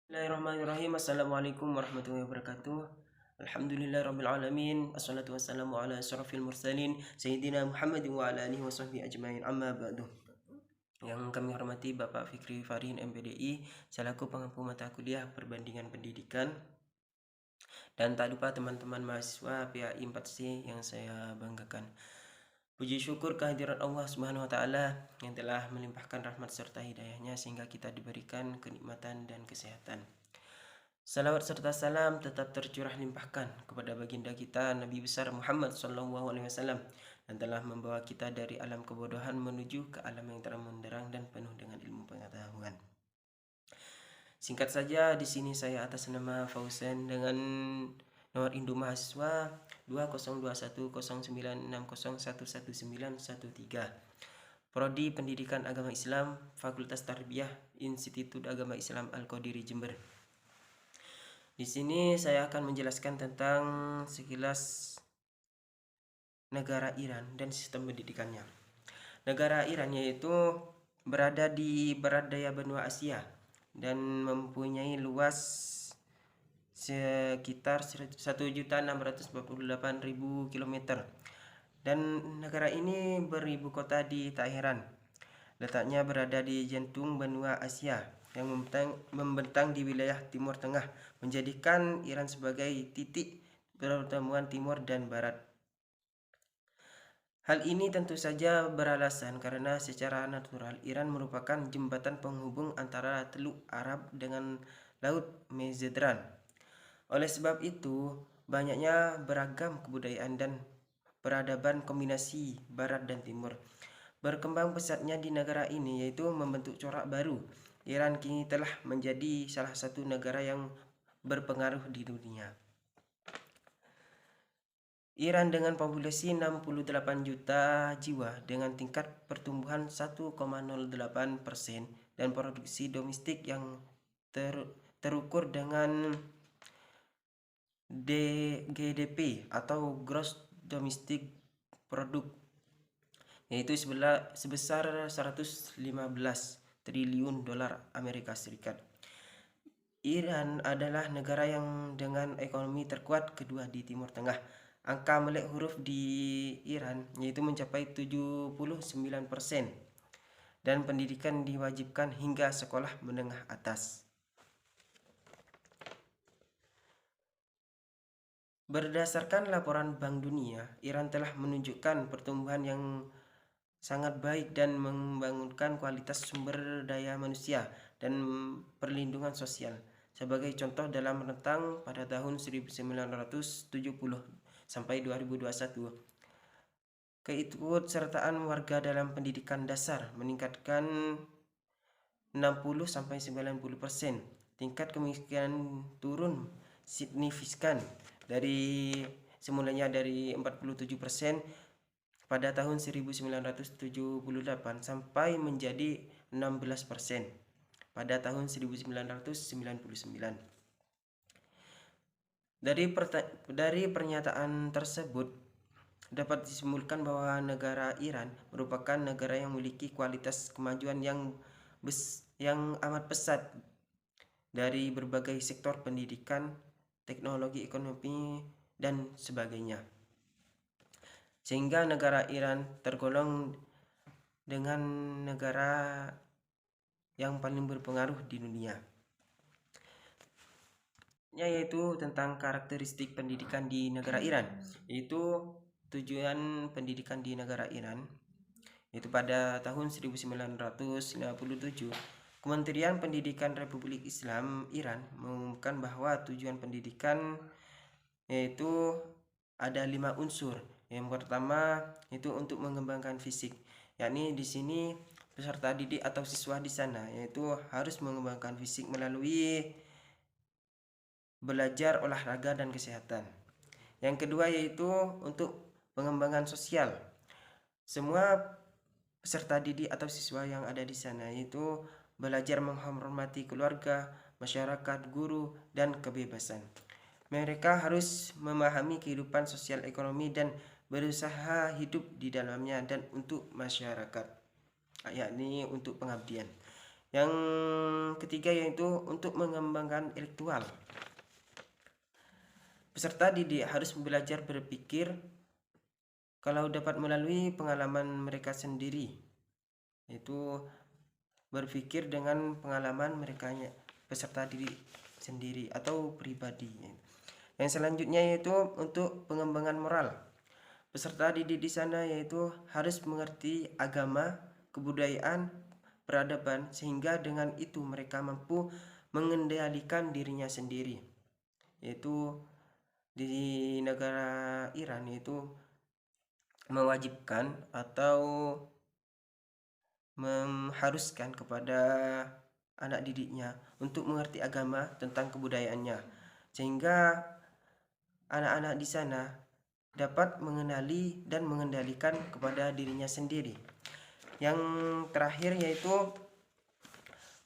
Bismillahirrahmanirrahim. Assalamualaikum warahmatullahi wabarakatuh. Alhamdulillahirrabbilalamin. Assalatu wassalamu ala asyrafil mursalin Sayyidina Muhammad wa ala alihi wa sahbihi ajmain, amma ba'du. Yang kami hormati Bapak Fikri Farin MPDI selaku pengampu mata kuliah perbandingan pendidikan, dan tak lupa teman-teman mahasiswa PAI 4C yang saya banggakan. Puji syukur kehadirat Allah Subhanahu wa taala yang telah melimpahkan rahmat serta hidayahnya sehingga kita diberikan kenikmatan dan kesehatan. Salawat serta salam tetap tercurah limpahkan kepada baginda kita Nabi besar Muhammad SAW, dan telah membawa kita dari alam kebodohan menuju ke alam yang terang benderang dan penuh dengan ilmu pengetahuan. Singkat saja, di sini saya atas nama Fauzan dengan nomor induk mahasiswa 20210960111913. Prodi Pendidikan Agama Islam, Fakultas Tarbiyah, Institut Agama Islam Al-Qadiri Jember. Di sini saya akan menjelaskan tentang sekilas negara Iran dan sistem pendidikannya. Negara Iran yaitu berada di barat daya benua Asia dan mempunyai luas sekitar 1.648.000 km. Dan negara ini beribu kota di Teheran. Letaknya berada di jantung benua Asia yang membentang di wilayah Timur Tengah, menjadikan Iran sebagai titik pertemuan timur dan barat. Hal ini tentu saja beralasan karena secara natural Iran merupakan jembatan penghubung antara Teluk Arab dengan Laut Mediteran. Oleh sebab itu, banyaknya beragam kebudayaan dan peradaban kombinasi barat dan timur. Berkembang pesatnya di negara ini yaitu membentuk corak baru. Iran kini telah menjadi salah satu negara yang berpengaruh di dunia. Iran dengan populasi 68 juta jiwa dengan tingkat pertumbuhan 1,08% dan produksi domestik yang terukur dengan GDP atau Gross Domestic Product, yaitu sebesar 115 triliun dolar Amerika Serikat. Iran adalah negara yang dengan ekonomi terkuat kedua di Timur Tengah. Angka melek huruf di Iran yaitu mencapai 79%, dan pendidikan diwajibkan hingga sekolah menengah atas. Berdasarkan laporan Bank Dunia, Iran telah menunjukkan pertumbuhan yang sangat baik dan membangunkan kualitas sumber daya manusia dan perlindungan sosial. Sebagai contoh, dalam rentang pada tahun 1970 sampai 2021, keikutsertaan warga dalam pendidikan dasar meningkatkan 60-90%. Tingkat kemiskinan turun signifikan dari semulanya dari 47% pada tahun 1978 sampai menjadi 16% pada tahun 1999. Dari pernyataan tersebut dapat disimpulkan bahwa negara Iran merupakan negara yang memiliki kualitas kemajuan yang amat pesat dari berbagai sektor pendidikan, teknologi, ekonomi, dan sebagainya. Sehingga negara Iran tergolong dengan negara yang paling berpengaruh di dunia. Yaitu tentang karakteristik pendidikan di negara Iran, yaitu tujuan pendidikan di negara Iran, yaitu pada tahun 1957 Kementerian Pendidikan Republik Islam Iran mengumumkan bahwa tujuan pendidikan yaitu ada 5 unsur. Yang pertama itu untuk mengembangkan fisik, yakni di sini peserta didik atau siswa di sana yaitu harus mengembangkan fisik melalui belajar olahraga dan kesehatan. Yang kedua yaitu untuk pengembangan sosial. Semua peserta didik atau siswa yang ada di sana yaitu belajar menghormati keluarga, masyarakat, guru, dan kebebasan. Mereka harus memahami kehidupan sosial ekonomi dan berusaha hidup di dalamnya dan untuk masyarakat, yakni untuk pengabdian. Yang ketiga yaitu untuk mengembangkan intelektual. Peserta didik harus belajar berpikir kalau dapat melalui pengalaman mereka sendiri, yaitu berpikir dengan pengalaman mereka peserta didik sendiri atau pribadi. Yang selanjutnya yaitu untuk pengembangan moral. Peserta didik di sana yaitu harus mengerti agama, kebudayaan, peradaban, sehingga dengan itu mereka mampu mengendalikan dirinya sendiri. Yaitu di negara Iran yaitu mewajibkan atau mengharuskan kepada anak didiknya untuk mengerti agama tentang kebudayaannya, sehingga anak-anak di sana dapat mengenali dan mengendalikan kepada dirinya sendiri. Yang terakhir yaitu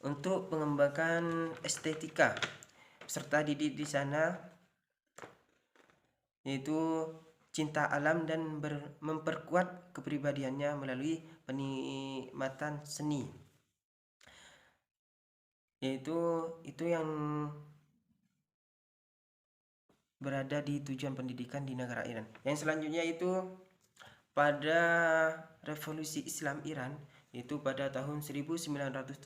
untuk mengembangkan estetika. Peserta didik di sana yaitu cinta alam dan memperkuat kepribadiannya melalui penikmatan seni. Yaitu itu yang berada di tujuan pendidikan di negara Iran. Yang selanjutnya itu pada revolusi Islam Iran, yaitu pada tahun 1979,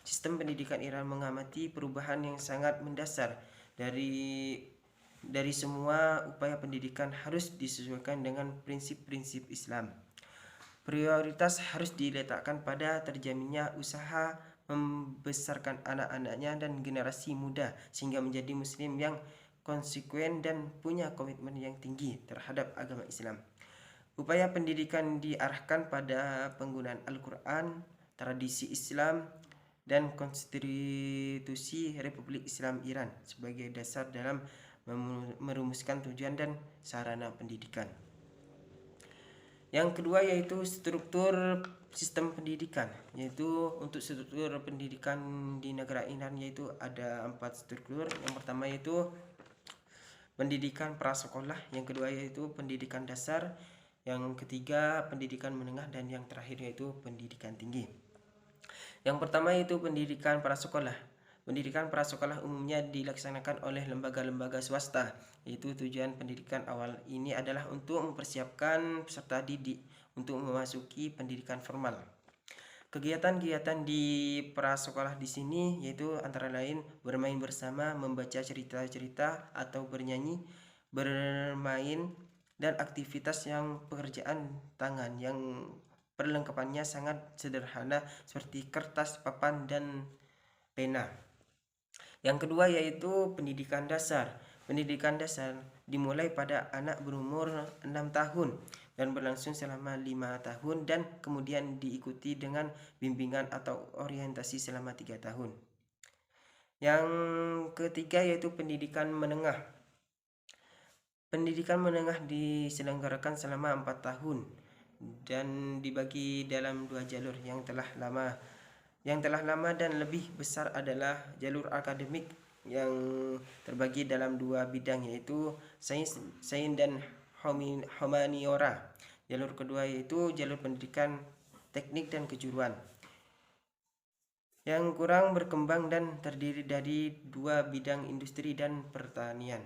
sistem pendidikan Iran mengamati perubahan yang sangat mendasar. Dari semua upaya pendidikan harus disesuaikan dengan prinsip-prinsip Islam. Prioritas harus diletakkan pada terjaminnya usaha membesarkan anak-anaknya dan generasi muda sehingga menjadi muslim yang konsekuen dan punya komitmen yang tinggi terhadap agama Islam. Upaya pendidikan diarahkan pada penggunaan Al-Quran, tradisi Islam, dan konstitusi Republik Islam Iran sebagai dasar dalam merumuskan tujuan dan sarana pendidikan. Yang kedua yaitu struktur sistem pendidikan, yaitu untuk struktur pendidikan di negara Iran yaitu ada 4 struktur. Yang pertama yaitu pendidikan prasekolah, yang kedua yaitu pendidikan dasar, yang ketiga pendidikan menengah, dan yang terakhir yaitu pendidikan tinggi. Yang pertama yaitu pendidikan prasekolah. Pendidikan prasekolah umumnya dilaksanakan oleh lembaga-lembaga swasta, yaitu tujuan pendidikan awal ini adalah untuk mempersiapkan peserta didik untuk memasuki pendidikan formal. Kegiatan-kegiatan di prasekolah di sini yaitu antara lain bermain bersama, membaca cerita-cerita atau bernyanyi, bermain, dan aktivitas yang pekerjaan tangan yang perlengkapannya sangat sederhana seperti kertas, papan, dan pena. Yang kedua yaitu pendidikan dasar. Pendidikan dasar dimulai pada anak berumur 6 tahun dan berlangsung selama 5 tahun dan kemudian diikuti dengan bimbingan atau orientasi selama 3 tahun. Yang ketiga yaitu pendidikan menengah. Pendidikan menengah diselenggarakan selama 4 tahun dan dibagi dalam 2 jalur. Yang telah lama dan lebih besar adalah jalur akademik yang terbagi dalam 2 bidang yaitu sains dan humaniora. Jalur kedua yaitu jalur pendidikan teknik dan kejuruan yang kurang berkembang dan terdiri dari 2 bidang industri dan pertanian.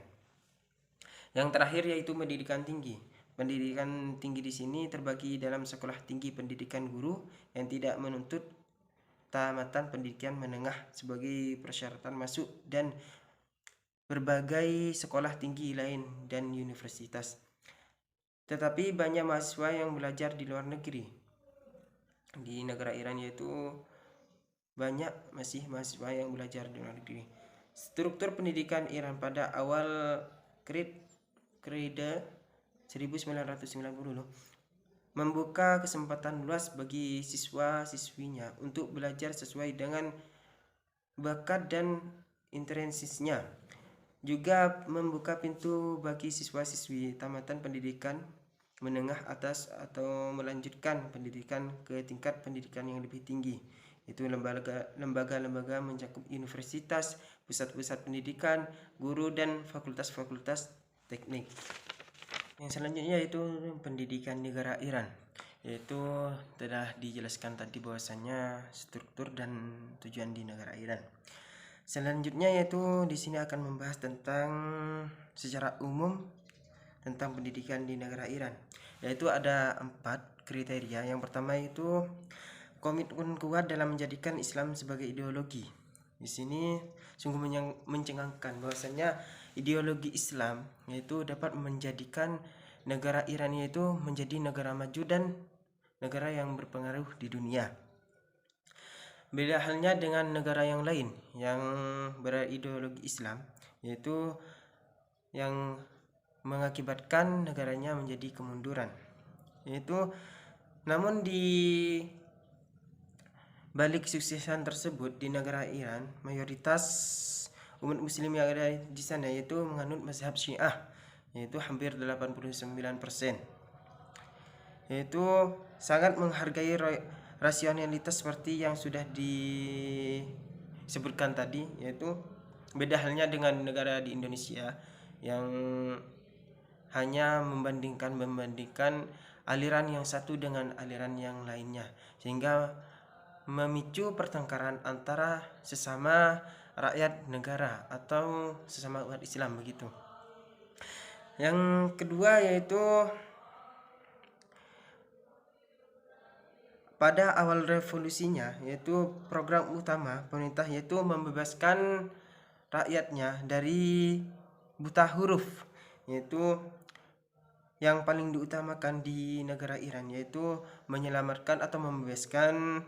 Yang terakhir yaitu pendidikan tinggi. Pendidikan tinggi di sini terbagi dalam sekolah tinggi pendidikan guru yang tidak menuntut tamatan pendidikan menengah sebagai persyaratan masuk dan berbagai sekolah tinggi lain dan universitas. Tetapi banyak mahasiswa yang belajar di luar negeri. Di negara Iran yaitu banyak masih mahasiswa yang belajar di luar negeri. Struktur pendidikan Iran pada awal Krida 1990 membuka kesempatan luas bagi siswa-siswinya untuk belajar sesuai dengan bakat dan interesnya. Juga membuka pintu bagi siswa-siswi tamatan pendidikan menengah atas atau melanjutkan pendidikan ke tingkat pendidikan yang lebih tinggi. Itu lembaga-lembaga mencakup universitas, pusat-pusat pendidikan, guru, dan fakultas-fakultas teknik. Yang selanjutnya yaitu pendidikan negara Iran. yaitu telah dijelaskan tadi bahwasannya struktur dan tujuan di negara Iran. Selanjutnya yaitu di sini akan membahas tentang secara umum tentang pendidikan di negara Iran, yaitu ada 4 kriteria. Yang pertama itu komitmen kuat dalam menjadikan Islam sebagai ideologi. Di sini sungguh mencengangkan bahwasanya ideologi Islam yaitu dapat menjadikan negara Iran yaitu menjadi negara maju dan negara yang berpengaruh di dunia. Beda halnya dengan negara yang lain yang berideologi Islam, yaitu yang mengakibatkan negaranya menjadi kemunduran. Namun di balik suksesan tersebut di negara Iran, mayoritas umat muslim yang ada di sana yaitu menganut mazhab Syiah, yaitu hampir 89%. Yaitu sangat menghargai rasionalitas seperti yang sudah disebutkan tadi, yaitu beda halnya dengan negara di Indonesia yang hanya membandingkan aliran yang satu dengan aliran yang lainnya, sehingga memicu pertengkaran antara sesama rakyat negara atau sesama umat Islam begitu. Yang kedua yaitu pada awal revolusinya, yaitu program utama pemerintah yaitu membebaskan rakyatnya dari buta huruf, yaitu yang paling diutamakan di negara Iran yaitu menyelamatkan atau membebaskan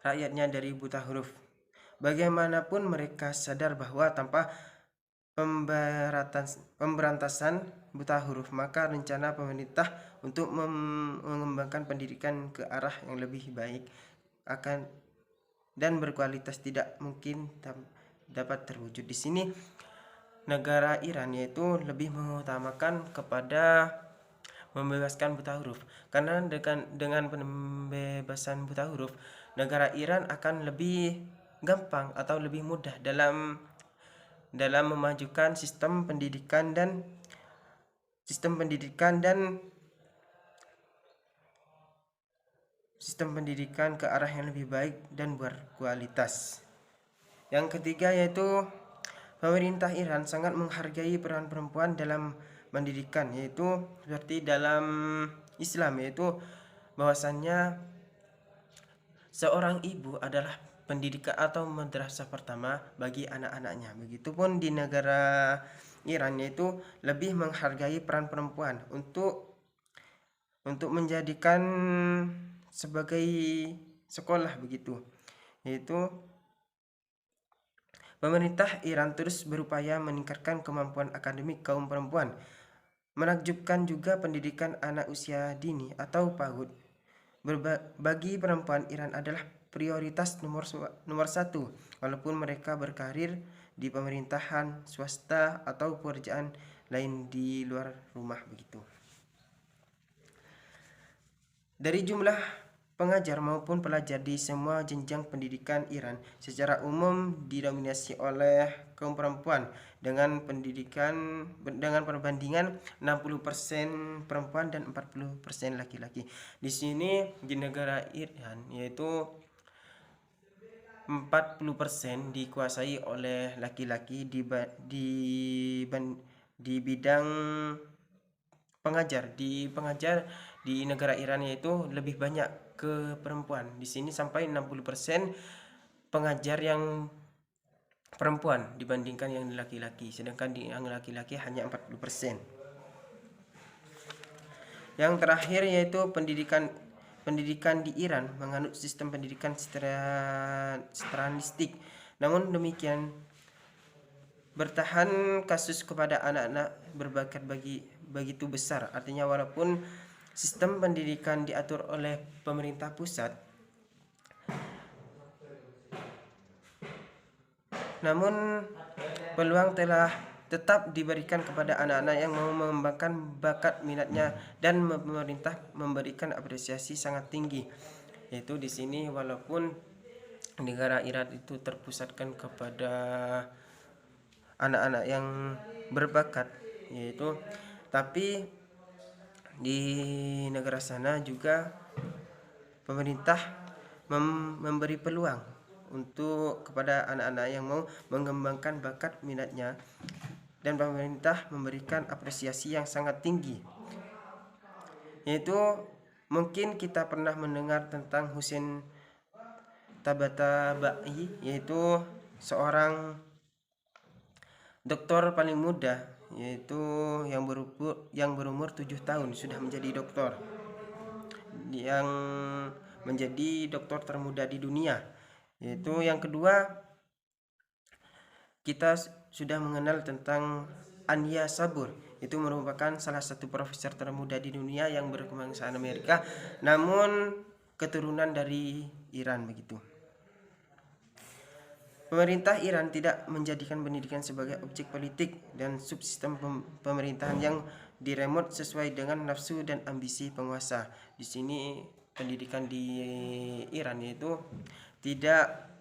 rakyatnya dari buta huruf. Bagaimanapun mereka sadar bahwa tanpa pemberantasan buta huruf, maka rencana pemerintah untuk mengembangkan pendidikan ke arah yang lebih baik akan dan berkualitas tidak mungkin dapat terwujud. Di sini negara Iran yaitu lebih mengutamakan kepada membebaskan buta huruf, karena dengan pembebasan buta huruf, negara Iran akan lebih gampang atau lebih mudah dalam memajukan sistem pendidikan ke arah yang lebih baik dan berkualitas. Yang ketiga yaitu pemerintah Iran sangat menghargai peran perempuan dalam pendidikan, yaitu seperti dalam Islam, yaitu bahwasannya seorang ibu adalah pendidikan atau madrasah pertama bagi anak-anaknya. Begitupun di negara Iran yaitu lebih menghargai peran perempuan untuk menjadikan sebagai sekolah begitu. Yaitu pemerintah Iran terus berupaya meningkatkan kemampuan akademik kaum perempuan. Menakjubkan juga pendidikan anak usia dini atau PAUD bagi perempuan Iran adalah prioritas nomor 1, walaupun mereka berkarir di pemerintahan, swasta atau pekerjaan lain di luar rumah begitu. Dari jumlah pengajar maupun pelajar di semua jenjang pendidikan Iran secara umum didominasi oleh kaum perempuan dengan perbandingan 60% perempuan dan 40% laki-laki. Di sini di negara Iran yaitu 40% dikuasai oleh laki-laki di bidang pengajar. Di negara Iran yaitu lebih banyak ke perempuan. Di sini sampai 60% pengajar yang perempuan dibandingkan yang laki-laki, sedangkan yang laki-laki hanya 40%. Yang terakhir yaitu pendidikan di Iran menganut sistem pendidikan seteristik. Namun demikian, bertahan kasus kepada anak-anak berbakat begitu besar. Artinya walaupun sistem pendidikan diatur oleh pemerintah pusat, namun peluang telah tetap diberikan kepada anak-anak yang mau mengembangkan bakat minatnya, dan pemerintah memberikan apresiasi sangat tinggi. Yaitu di sini walaupun negara Iran itu terpusatkan kepada anak-anak yang berbakat, yaitu tapi di negara sana juga pemerintah memberi peluang untuk kepada anak-anak yang mau mengembangkan bakat minatnya, dan pemerintah memberikan apresiasi yang sangat tinggi. Yaitu mungkin kita pernah mendengar tentang Hussein Tabatabai, yaitu seorang dokter paling muda, yaitu yang berumur 7 tahun sudah menjadi dokter, yang menjadi dokter termuda di dunia. Yaitu yang kedua, kita sudah mengenal tentang Anya Sabur. Itu merupakan salah satu profesor termuda di dunia yang berkebangsaan Amerika, namun keturunan dari Iran begitu. Pemerintah Iran tidak menjadikan pendidikan sebagai objek politik dan subsistem pemerintahan yang diremot sesuai dengan nafsu dan ambisi penguasa. Di sini pendidikan di Iran itu tidak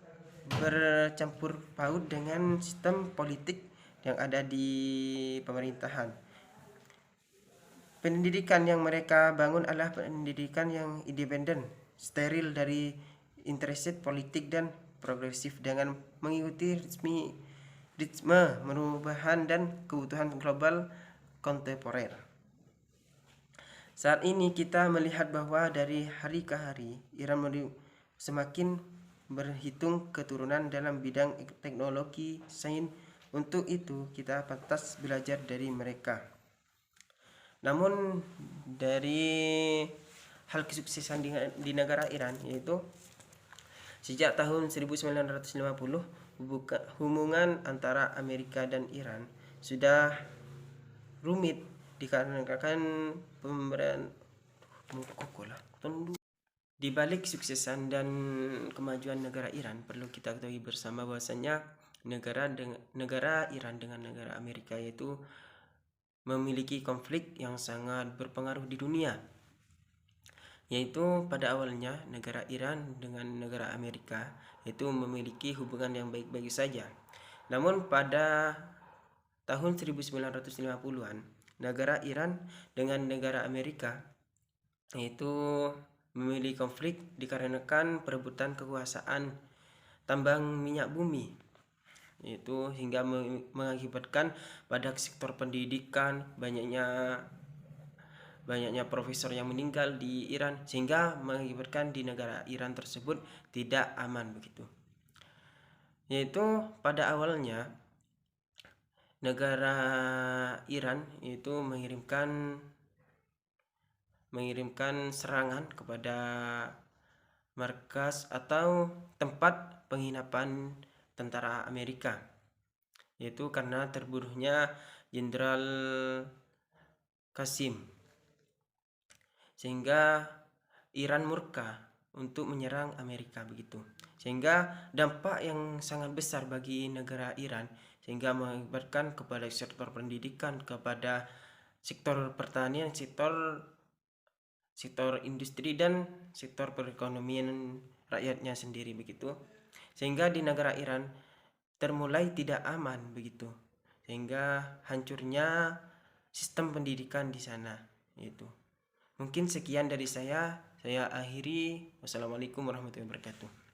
bercampur paut dengan sistem politik yang ada di pemerintahan. Pendidikan yang mereka bangun adalah pendidikan yang independen, steril dari interest politik dan progresif, dengan mengikuti ritme perubahan dan kebutuhan global kontemporer. Saat ini kita melihat bahwa dari hari ke hari Iran semakin berhitung keturunan dalam bidang teknologi, sains. Untuk itu kita pantas belajar dari mereka. Namun dari hal kesuksesan di negara Iran, yaitu sejak tahun 1950 hubungan antara Amerika dan Iran sudah rumit dikarenakan pemberian di balik suksesan dan kemajuan negara Iran. Perlu kita ketahui bersama bahwasanya negara Iran dengan negara Amerika yaitu memiliki konflik yang sangat berpengaruh di dunia. Yaitu pada awalnya negara Iran dengan negara Amerika itu memiliki hubungan yang baik-baik saja. Namun pada tahun 1950-an negara Iran dengan negara Amerika itu memiliki konflik dikarenakan perebutan kekuasaan tambang minyak bumi. Itu hingga mengakibatkan pada sektor pendidikan banyaknya profesor yang meninggal di Iran, sehingga mengakibatkan di negara Iran tersebut tidak aman begitu. Yaitu pada awalnya negara Iran itu mengirimkan serangan kepada markas atau tempat penginapan tentara Amerika, yaitu karena terbunuhnya Jenderal Qasim, sehingga Iran murka untuk menyerang Amerika begitu. Sehingga dampak yang sangat besar bagi negara Iran, sehingga mengakibatkan kepada sektor pendidikan, kepada sektor pertanian, sektor industri dan sektor perekonomian rakyatnya sendiri begitu. Sehingga di negara Iran termulai tidak aman begitu, sehingga hancurnya sistem pendidikan di sana. Itu mungkin sekian dari saya akhiri. Wassalamualaikum warahmatullahi wabarakatuh.